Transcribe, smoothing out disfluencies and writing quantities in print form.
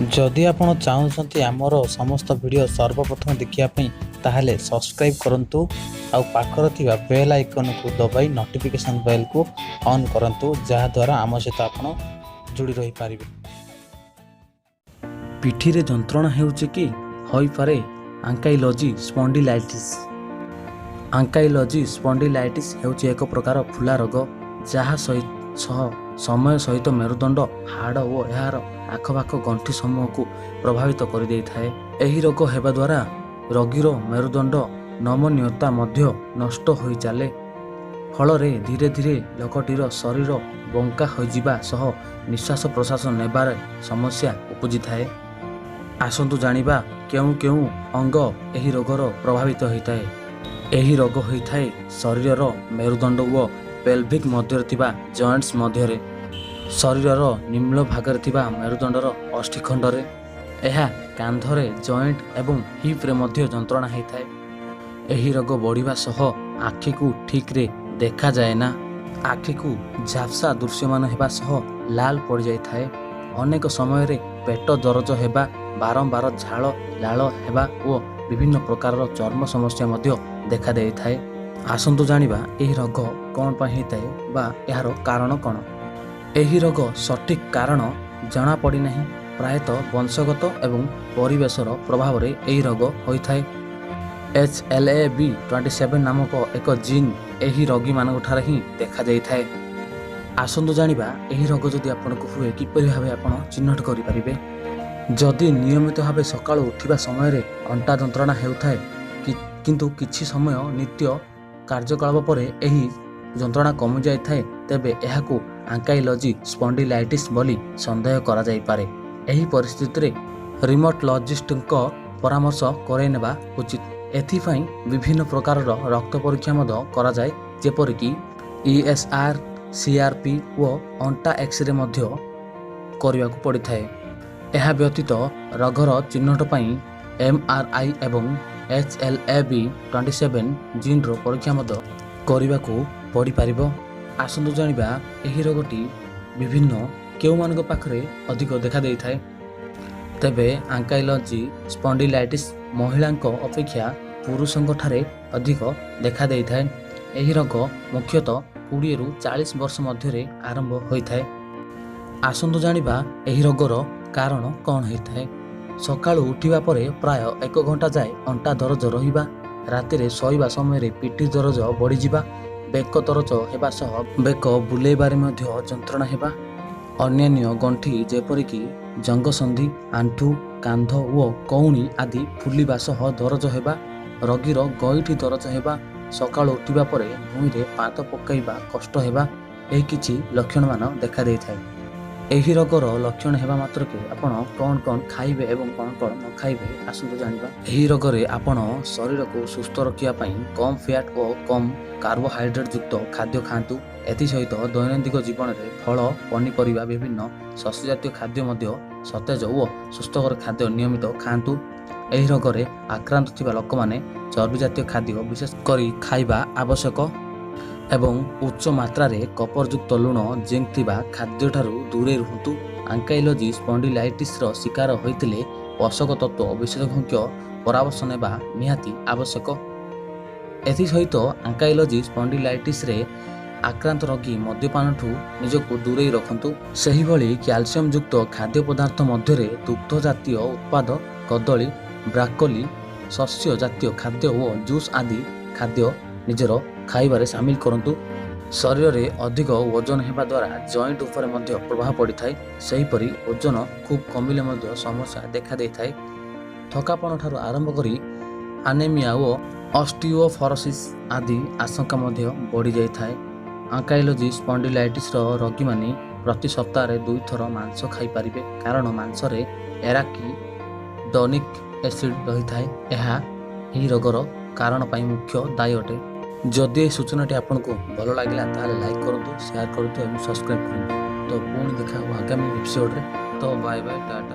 जदि आपण चाहूँगी आमर समस्त वीडियो सर्वप्रथम देखिए ताहले सब्सक्राइब करंतु आउ पाखर थिबा बेल आइकन को दबाई नोटिफिकेशन बेल को ऑन करंतु जहा द्वारा आम सहित आपण जोड़ी रही पारिबे। पिठी रे जंत्रणा हेउचे कि होई पारे आंकाइलोजी स्पॉन्डिलाइटिस। आंकाइलोजी स्पॉन्डिलाइटिस हेउचे एक प्रकार फुला रोग जहा समय सहित मेरुदंड हाड़ और यार आखपाख गंठी समूह को प्रभावित कर दे थाए। एही रोग हेबा द्वारा रोगीर मेरुदंड नमनीयता मध्य नष्ट हो चले फल धीरे धीरे लोकटीर शरीर बंका हो जिबा सह निश्वास प्रश्वास नेबार समस्या उपजी थाए। आसंतु जानिबा केउ केउ अंग एही रोगर प्रभावित होता है। एही रोग होता है शरीर मेरुदंड व पेल्विक मध्य थिबा जॉइंट्स मध्य शरीर निम्न भागरे थिबा मेरुदंडर अष्टिखंडरे एहा कांधरे जॉइंट एवं हिप रे मध्य जंत्रणा होता है। एही रोग बढ़िबा सह आखि को ठीक रे देखा जाए ना। आखि को झापसा दृश्यमान हेबा सह लाल पड़ जाय थाए। अनेक समय रे पेट दरज हेबा बारंबार झाल लाल हेबा और विभिन्न प्रकार चर्म समस्या मध्य देखा दे थाए। आसंतु जानिबा एही रोग कौन पाई होता बा यार कारण कौन। एही रोग सठिक कारण जना पड़ी नहीं। प्रायतः वंशगत एवं परिवेशर प्रभाव रे एही रोग होता है। HLA-B27 नामक एक जीन एही रोगी मानक ठारे ही देखा जाय थाए। आसंतु जानिबा एही रोग जदि आपनको हुए किपरि भाबे आपण चिन्हट करि परिबे। जदि नियमित भावे सकाळ उठिबा समय रे अंटा जंत्रणा हेउथाए किंतु किछि समय नित्य कार्यकलाप पर एही जंत्रणा कमी जाय थाए तेबे एहाकू आंकाइलोजी स्पॉन्डिलाइटिस बोली संदेह करा जाय पारे। एही परिस्थिति रे रिमोटोलॉजिस्ट को परामर्श करे नेबा उचित। एथिपाई विभिन्न प्रकार रक्त परीक्षा मध्य करा जाय जेपरि कि ESR CRP व अंटा एक्सरे मध्य करिवा को पड़ी थाए। एहा व्यतीत रोगर चिन्हट पाई MRI एवं HLA-B27 जीन रो परीक्षा मध्य करिवा को पड़ी पारिबो। आसंतु जानिबा एही रोगटी विभिन्न केउ मानक पाखरे अधिक देखा देई थाए। तेबे आंकाइलोजी स्पॉन्डिलाइटिस महिलांक अपेक्षा पुरुषंक ठारे अधिक देखा देई थाए। एही रोग मुख्यतः 20 रु 40 वर्ष मध्य आरंभ होइथाए। आसंतु जानिबा एही रोगर कारण कौन होइथाए। सकाळु उठिबा परे प्राय 1 घंटा जाए अंटा दरज रहिबा, राति रे सोइबा समय रे पिठी दरज बढ़ी जिबा, बेक दरज हेबा सह बेक बुलेबारे मध्य जंत्रणा हेबा, अन्यान्य गंठी जेपरिक जंगसंधि आंठू कांध व कौणी आदि फुलिबा सह दरज हेबा, रोगीर गईठी दरज हेबा, सकाळ उठिबा परे भूमिरे पाद पकाइबा कष्ट हेबा एही किछि लक्षण मान देखा देई थाए। एही रोगर लक्षण हेबा मात्र के आपण कौन कौन खाइबे एवं कौन कौन न खाइबे आसंतु जानिबा। एही रोगरे आपण शरीर को सुस्थ रखिया पई कम फैट और कम कार्बोहाइड्रेट युक्त खाद्य खांतु। एथि सहित दैनंदिन जीवन में फल पनीपरिया विभिन्न शस्य जातीय खाद्य मध्य सतेज और सुस्थकर खाद्य नियमित खांतु। एही रोगरे आक्रांत थिबा लोक माने चर्बी जातीय खाद्य विशेष करी खाइबा आवश्यक एवं उच्च मात्रा रे कपर युक्त लुण जिंक थिबा खाद्य ठारू दूरे रुहतु। आंकाइलोजी स्पॉन्डिलाइटिस रो शिकार होइतिले पोषक तत्व विशेषज्ञ परामर्श नेबा निहाती आवश्यक। एथि सहित आंकाइलोजी स्पॉन्डिलाइटिस रे आक्रांत रोगी मद्यपान ठू निजको दूरे रखंतु। सही भली कैल्शियम युक्त खाद्य पदार्थ मध्य रे दुग्ध जातीय उत्पाद कदली ब्राकोली शस्य जातीय खाद्य और जूस आदि खाद्य निजर खाइबारे शामिल करंतु। शरीर रे अधिक वजन हेबा द्वारा जॉइंट ऊपर मध्य प्रभाव पड़ी थाए। सेहीपरि वजन खूब कमिले मध्य समस्या देखा दे थाए। थकापन ठारू आरंभ करी आनेमिया और ऑस्टियोफोरोसिस आदि आशंका मध्य बढ़ी जाय थाए। आंकाइलोजी स्पॉन्डिलाइटिस रो रोगी माने प्रति सप्ताह रे 2 थर मांस खाई पारिबे कारण मांस रे एराकिडोनिक एसिड रही थाए। एहा एही रोगर कारण पाई मुख्य दायी अटे। जदि ये सूचनाटी आपको भल लगे ताले लाइक करूँ, शेयर करूँ और सब्सक्राइब करूँ। तो पुणी देखा आगामी एपिसोड रे। तो बाय बाय टाटा।